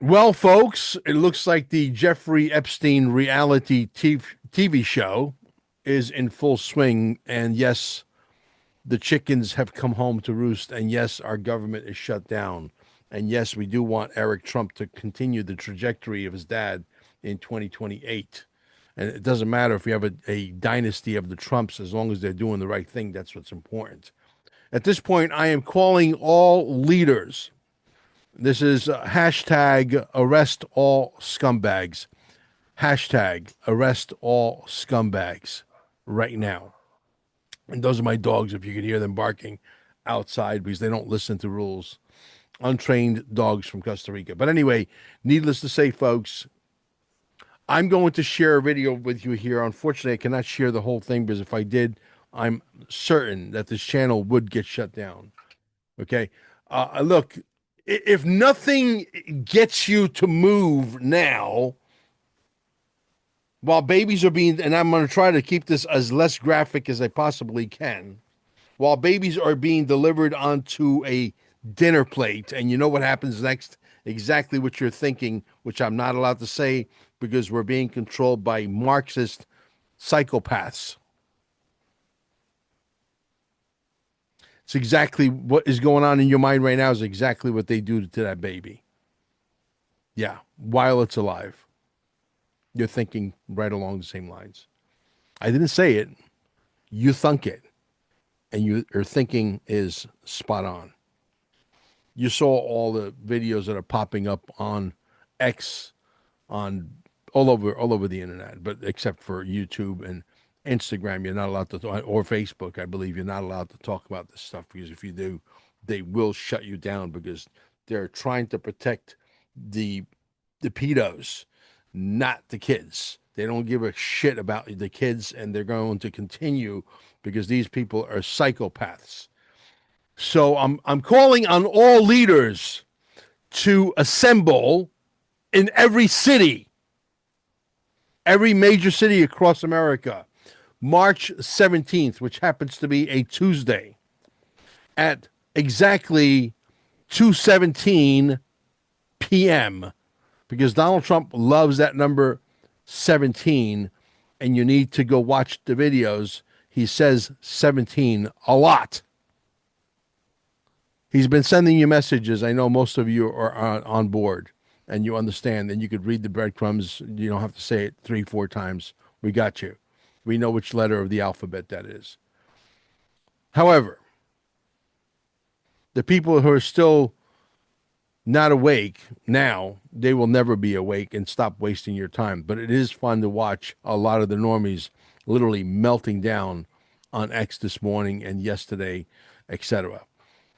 Well, folks, it looks like the Jeffrey Epstein reality TV show is in full swing. And yes, the chickens have come home to roost. And yes, our government is shut down. And yes, we do want Eric Trump to continue the trajectory of his dad in 2028. And it doesn't matter if we have a dynasty of the Trumps, as long as they're doing the right thing, that's what's important. At this point, I am calling all leaders. This is hashtag arrest all scumbags. Hashtag arrest all scumbags right now. And those are my dogs, if you could hear them barking outside because they don't listen to rules. Untrained dogs from Costa Rica. But anyway, needless to say, folks, I'm going to share a video with you here. Unfortunately, I cannot share the whole thing because if I did, I'm certain that this channel would get shut down. Okay. Look, if nothing gets you to move now, while babies are being, and I'm going to try to keep this as less graphic as I possibly can, while babies are being delivered onto a dinner plate, and you know what happens next? Exactly what you're thinking, which I'm not allowed to say because we're being controlled by Marxist psychopaths. It's exactly what is going on in your mind right now is exactly what they do to that baby. Yeah, while it's alive. You're thinking right along the same lines. I didn't say it. You thunk it. And your thinking is spot on. You saw all the videos that are popping up on X, on all over the internet, but except for YouTube and Instagram, you're not allowed to talk, or Facebook, I believe you're not allowed to talk about this stuff because if you do, they will shut you down because they're trying to protect the pedos, not the kids. They don't give a shit about the kids, and they're going to continue because these people are psychopaths. So I'm calling on all leaders to assemble in every city, every major city across America, March 17th, which happens to be a Tuesday, at exactly 2:17 p.m. because Donald Trump loves that number 17, and you need to go watch the videos. He says 17 a lot. He's been sending you messages. I know most of you are on board and you understand, and you could read the breadcrumbs. You don't have to say it 3-4 times. We got you. We know which letter of the alphabet that is. However, the people who are still not awake now, they will never be awake, and stop wasting your time. But it is fun to watch a lot of the normies literally melting down on X this morning and yesterday, etc.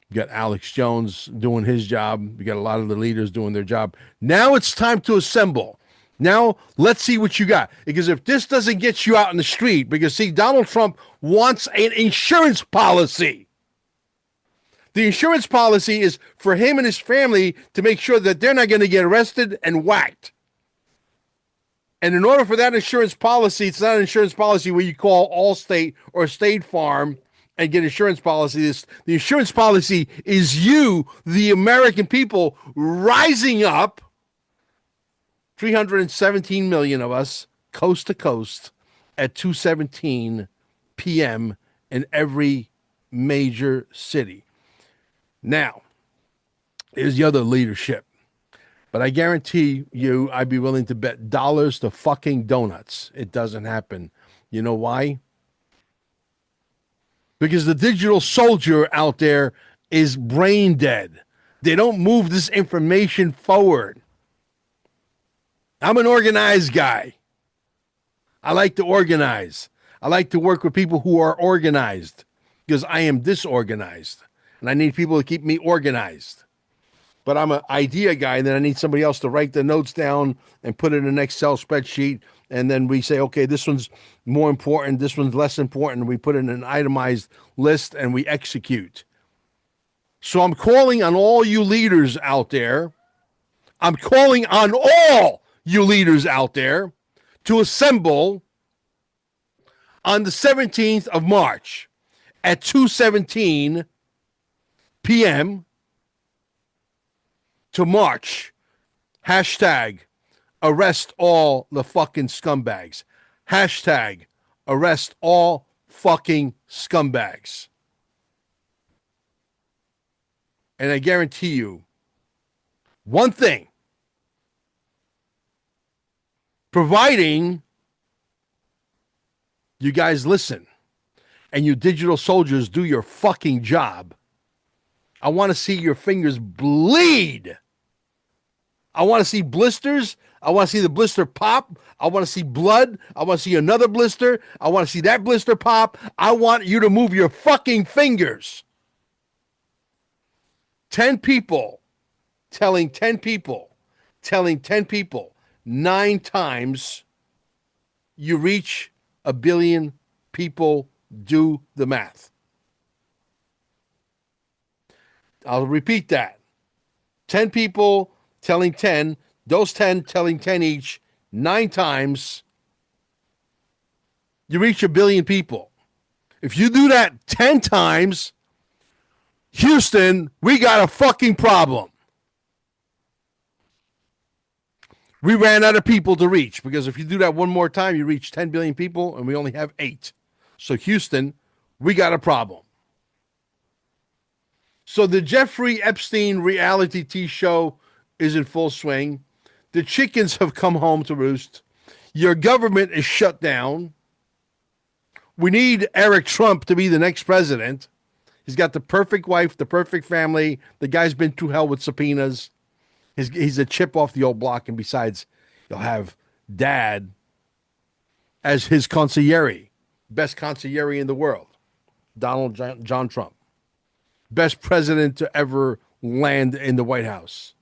You got Alex Jones doing his job. You got a lot of the leaders doing their job. Now it's time to assemble. Now let's see what you got. Because if this doesn't get you out in the street, because see, Donald Trump wants an insurance policy. The insurance policy is for him and his family to make sure that they're not going to get arrested and whacked. And in order for that insurance policy, it's not an insurance policy where you call Allstate or State Farm and get insurance policies. The insurance policy is you, the American people, rising up, 317 million of us, coast to coast, at 2:17 p.m. in every major city. Now, here's the other leadership. But I guarantee you, I'd be willing to bet dollars to fucking donuts. It doesn't happen. You know why? Because the digital soldier out there is brain dead. They don't move this information forward. I'm an organized guy. I like to organize. I like to work with people who are organized because I am disorganized and I need people to keep me organized. But I'm an idea guy, and then I need somebody else to write the notes down and put it in an Excel spreadsheet. And then we say, okay, this one's more important, this one's less important. And we put it in an itemized list and we execute. So I'm calling on all you leaders out there. I'm calling on all you leaders out there to assemble on the 17th of March at 2:17 p.m. to march. Hashtag arrest all the fucking scumbags. Hashtag arrest all fucking scumbags. And I guarantee you one thing, providing you guys listen and you digital soldiers do your fucking job, I want to see your fingers bleed. I want to see blisters. I want to see the blister pop. I want to see blood. I want to see another blister. I want to see that blister pop. I want you to move your fucking fingers. 10 people telling 10 people, telling 10 people 9 times, you reach a billion people. Do the math. I'll repeat that. 10 people telling 10, those 10 telling 10 each, 9 times, you reach a billion people. If you do that 10 times, Houston, we got a fucking problem. We ran out of people to reach, because if you do that one more time, you reach 10 billion people, and we only have 8. So Houston, we got a problem. So the Jeffrey Epstein reality TV show is in full swing. The chickens have come home to roost. Your government is shut down. We need Eric Trump to be the next president. He's got the perfect wife, the perfect family. The guy's been through hell with subpoenas. He's a chip off the old block. And besides, you'll have Dad as his consigliere, best consigliere in the world, Donald John Trump. Best president to ever land in the White House.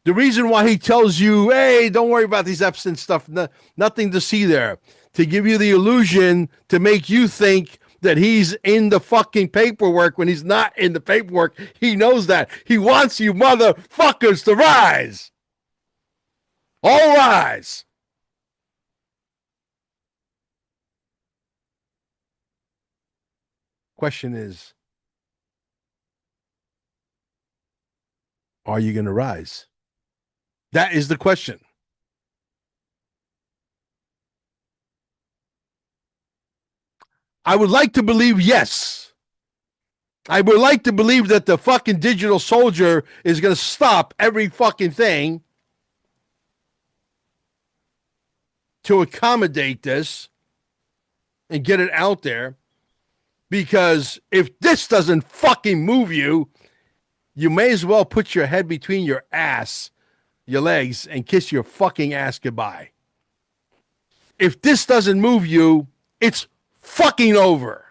The reason why he tells you, hey, don't worry about these Epstein stuff, nothing to see there, to give you the illusion, to make you think that he's in the fucking paperwork when he's not in the paperwork. He knows that. He wants you motherfuckers to rise. All rise. Question is, are you going to rise? That is the question. I would like to believe yes. I would like to believe that the fucking digital soldier is going to stop every fucking thing to accommodate this and get it out there. Because if this doesn't fucking move you, you may as well put your head between your ass, your legs, and kiss your fucking ass goodbye. If this doesn't move you, it's fucking over.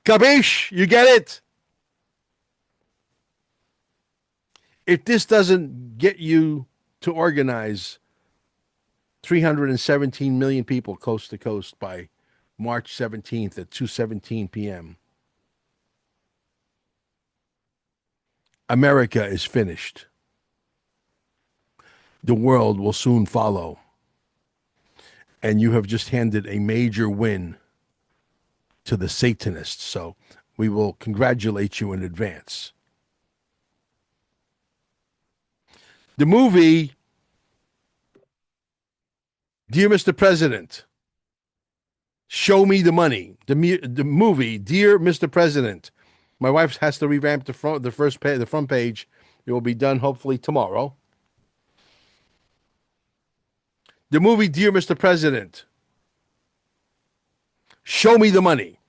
Kabish? You get it? If this doesn't get you to organize 317 million people coast to coast by March 17th at 2:17 p.m., America is finished. The world will soon follow. And you have just handed a major win to the Satanists. So we will congratulate you in advance. The movie, Dear Mr. President, Show Me the Money. The movie, Dear Mr. President. My wife has to revamp the front page. It will be done hopefully tomorrow. The movie, Dear Mr. President, Show Me the Money.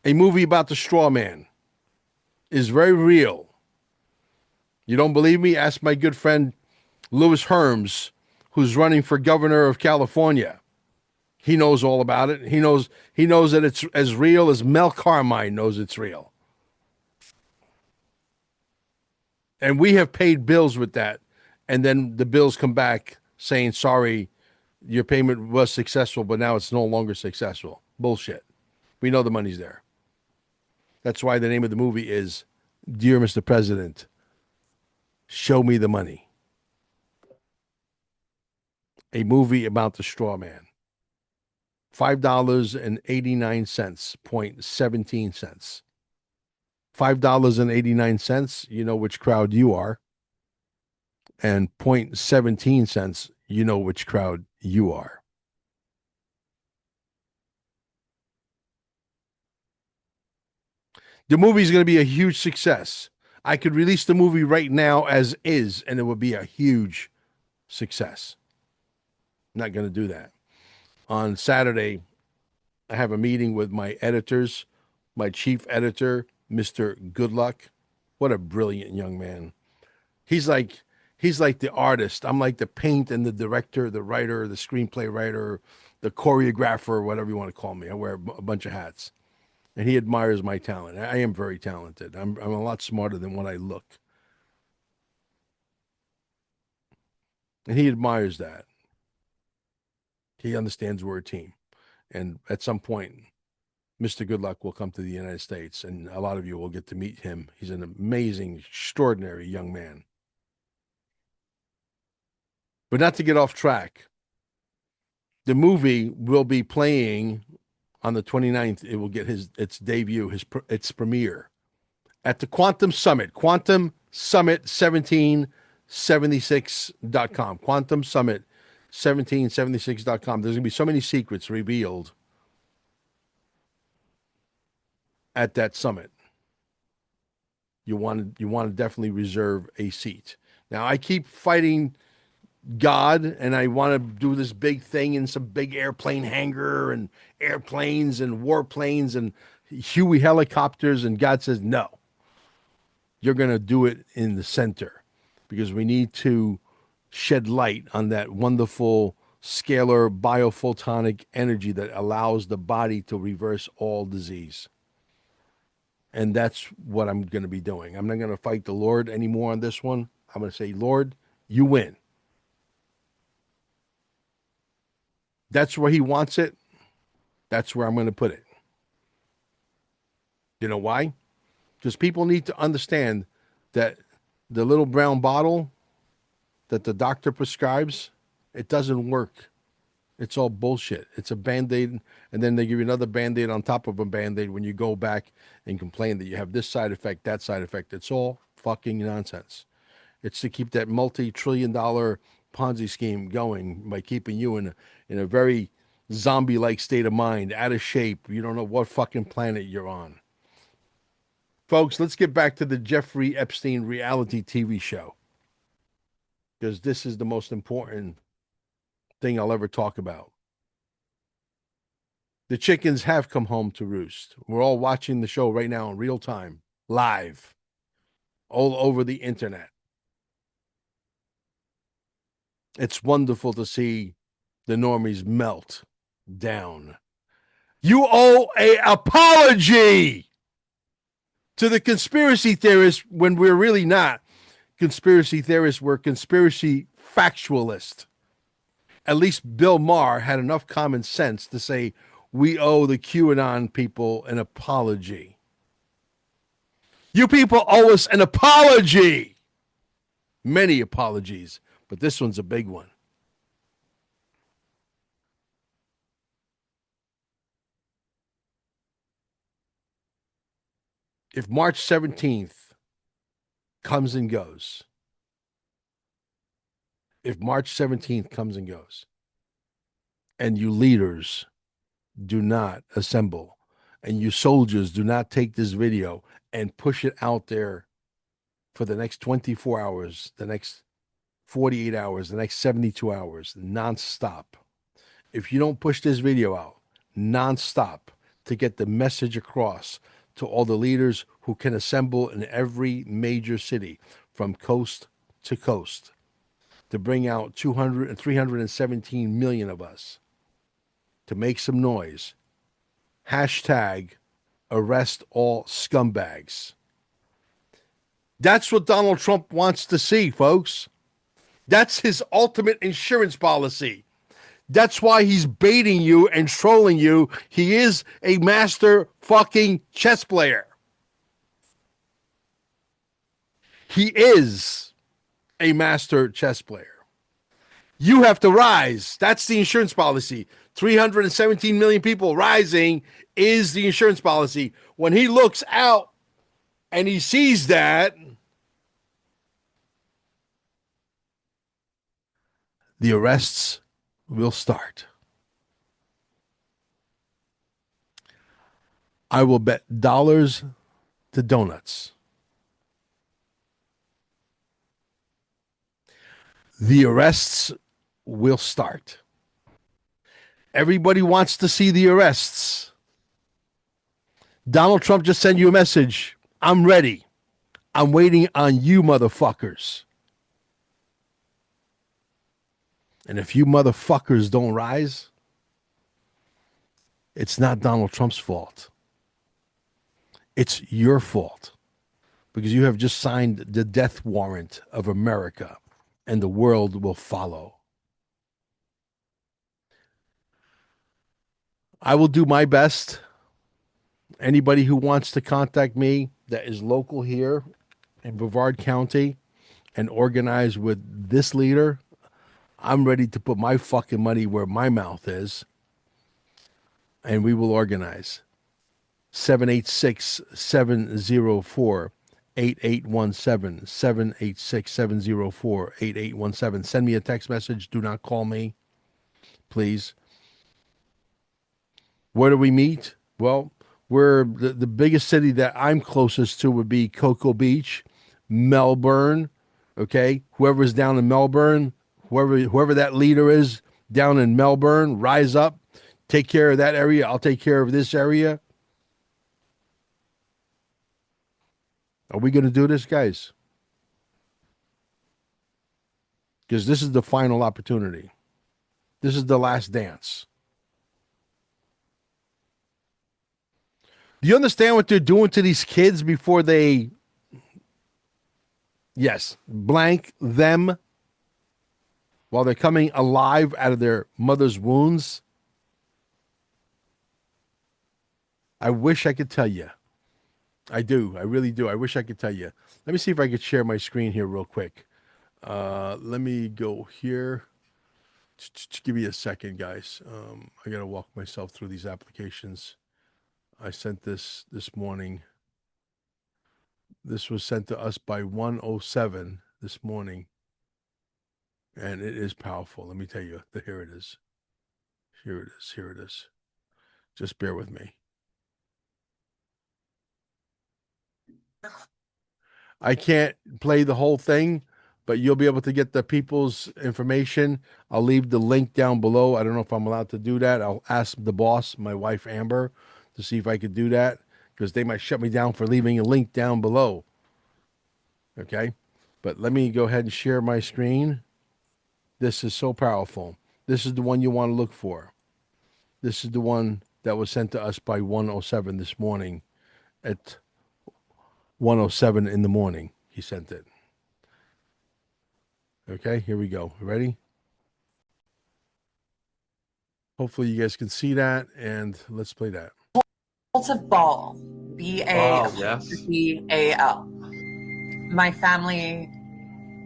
A movie about the straw man is very real. You don't believe me? Ask my good friend Louis Herms, who's running for governor of California. He knows all about it. He knows that it's as real as Mel Carmine knows it's real. And we have paid bills with that. And then the bills come back saying, sorry, your payment was successful, but now it's no longer successful. Bullshit. We know the money's there. That's why the name of the movie is Dear Mr. President, Show Me the Money. A movie about the straw man. $5.89, 0.17 cents. $5.89, you know which crowd you are. And 0.17 cents, you know which crowd you are. The movie is going to be a huge success. I could release the movie right now as is, and it would be a huge success. I'm not going to do that. On Saturday, I have a meeting with my editors, my chief editor, Mr. Goodluck. What a brilliant young man. He's like he's like the artist. I'm like the paint and the director, the writer, the screenplay writer, the choreographer, whatever you want to call me. I wear a bunch of hats. And he admires my talent. I am very talented. I'm a lot smarter than what I look. And he admires that. He understands we're a team. And at some point, Mr. Goodluck will come to the United States, and a lot of you will get to meet him. He's an amazing, extraordinary young man. But not to get off track, the movie will be playing on the 29th. It will get its debut, its premiere at the Quantum Summit, Quantum Summit 1776.com. Quantum Summit 1776.com. There's going to be so many secrets revealed at that summit. You want to definitely reserve a seat. Now, I keep fighting God, and I want to do this big thing in some big airplane hangar and airplanes and warplanes and Huey helicopters, and God says, no, you're going to do it in the center because we need to shed light on that wonderful scalar biophotonic energy that allows the body to reverse all disease. And that's what I'm going to be doing. I'm not going to fight the Lord anymore on this one. I'm going to say, Lord, you win. That's where he wants it. That's where I'm going to put it. You know why? Because people need to understand that the little brown bottle that the doctor prescribes, it doesn't work. It's all bullshit. It's a Band-Aid, and then they give you another Band-Aid on top of a Band-Aid when you go back and complain that you have this side effect, that side effect. It's all fucking nonsense. It's to keep that multi-trillion-dollar Ponzi scheme going by keeping you in a very zombie-like state of mind, out of shape. You don't know what fucking planet you're on. Folks, let's get back to the Jeffrey Epstein reality TV show, because this is the most important thing I'll ever talk about. The chickens have come home to roost. We're all watching the show right now in real time, live, all over the internet. It's wonderful to see the normies melt down. You owe an apology to the conspiracy theorists when we're really not conspiracy theorists. We're conspiracy factualists. At least Bill Maher had enough common sense to say, we owe the QAnon people an apology. You people owe us an apology. Many apologies, but this one's a big one. If March 17th comes and goes, if March 17th comes and goes, and you leaders do not assemble, and you soldiers do not take this video and push it out there for the next 24 hours, the next 48 hours, the next 72 hours, nonstop. If you don't push this video out nonstop to get the message across to all the leaders who can assemble in every major city from coast to coast to bring out 200 and 317 million of us to make some noise, hashtag arrest all scumbags. That's what Donald Trump wants to see, folks. That's his ultimate insurance policy. That's why he's baiting you and trolling you. He is a master fucking chess player. He is a master chess player. You have to rise. That's the insurance policy. 317 million people rising is the insurance policy. When he looks out and he sees that, the arrests will start. I will bet dollars to donuts. The arrests will start. Everybody wants to see the arrests. Donald Trump just sent you a message. I'm ready. I'm waiting on you, motherfuckers. And if you motherfuckers don't rise, it's not Donald Trump's fault. It's your fault because you have just signed the death warrant of America and the world will follow. I will do my best. Anybody who wants to contact me that is local here in Brevard County and organize with this leader, I'm ready to put my fucking money where my mouth is and we will organize. 786-704 8817 786-704 8817. Send me a text message. Do not call me, please. Where do we meet? Well, we're the biggest city that I'm closest to would be Cocoa Beach, Melbourne. Okay. Whoever's down in Melbourne, whoever that leader is down in Melbourne, rise up, take care of that area. I'll take care of this area. Are we going to do this, guys? Because this is the final opportunity. This is the last dance. Do you understand what they're doing to these kids before they, yes, blank them while they're coming alive out of their mother's wounds? I wish I could tell you. I do. I really do. I wish I could tell you. Let me see if I could share my screen here real quick. Let me go here. Just give me a second, guys. I got to walk myself through these applications. I sent this morning. This was sent to us by 107 this morning. And it is powerful. Let me tell you. Here it is. Here it is. Here it is. Just bear with me. I can't play the whole thing, but you'll be able to get the people's information. I'll leave the link down below. I don't know if I'm allowed to do that. I'll ask the boss, my wife Amber, to see if I could do that because they might shut me down for leaving a link down below. Okay? But let me go ahead and share my screen. This is so powerful. This is the one you want to look for. This is the one that was sent to us by 107 this morning at 107 in the morning. He sent it. Okay, here we go. Ready? Hopefully you guys can see that, and let's play that. Compulsive ball, B-A-L. My family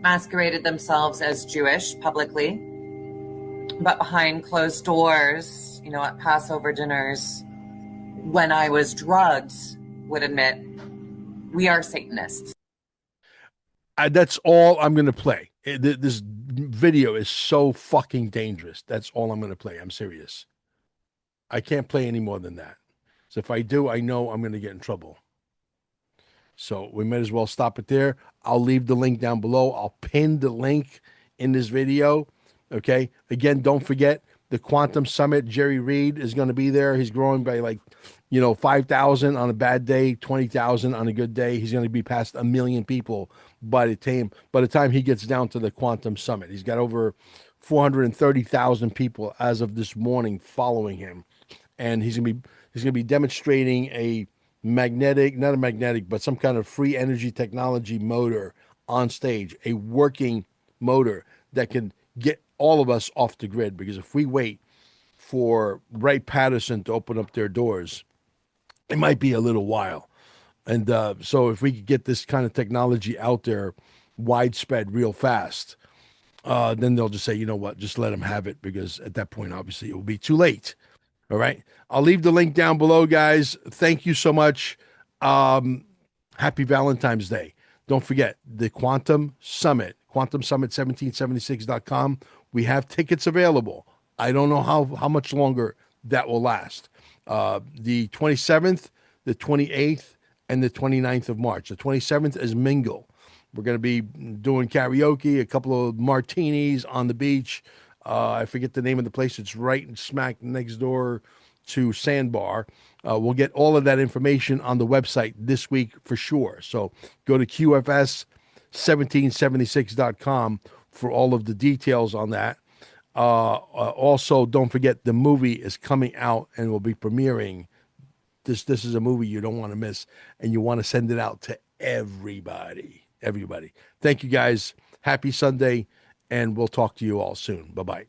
masqueraded themselves as Jewish publicly, but behind closed doors, at Passover dinners, when I was drugged, would admit, we are Satanists. That's all I'm going to play. This video is so fucking dangerous. That's all I'm going to play. I'm serious. I can't play any more than that. So if I do, I know I'm going to get in trouble. So we might as well stop it there. I'll leave the link down below. I'll pin the link in this video. Okay. Again, don't forget the Quantum Summit. Jerry Reed is going to be there. He's growing by 5,000 on a bad day, 20,000 on a good day. He's going to be past 1 million people by the time he gets down to the Quantum Summit. He's got over 430,000 people as of this morning following him, and he's going to be demonstrating a not a magnetic, but some kind of free energy technology motor on stage, a working motor that can get all of us off the grid. Because if we wait for Wright Patterson to open up their doors, it might be a little while. And so if we could get this kind of technology out there widespread real fast, then they'll just say, you know what, just let them have it, because at that point, obviously, it will be too late. All right. I'll leave the link down below, guys. Thank you so much. Have Happy Valentine's Day. Don't forget the Quantum Summit, quantumsummit1776.com. We have tickets available. I don't know how much longer that will last. The 27th, the 28th, and the 29th of March. The 27th is Mingle. We're going to be doing karaoke, a couple of martinis on the beach. I forget the name of the place. It's right and smack next door to Sandbar. We'll get all of that information on the website this week for sure. So go to QFS1776.com for all of the details on that. Also, don't forget the movie is coming out and will be premiering. This is a movie you don't want to miss, and you want to send it out to everybody. Everybody. Thank you guys. Happy Sunday, and we'll talk to you all soon. Bye-bye.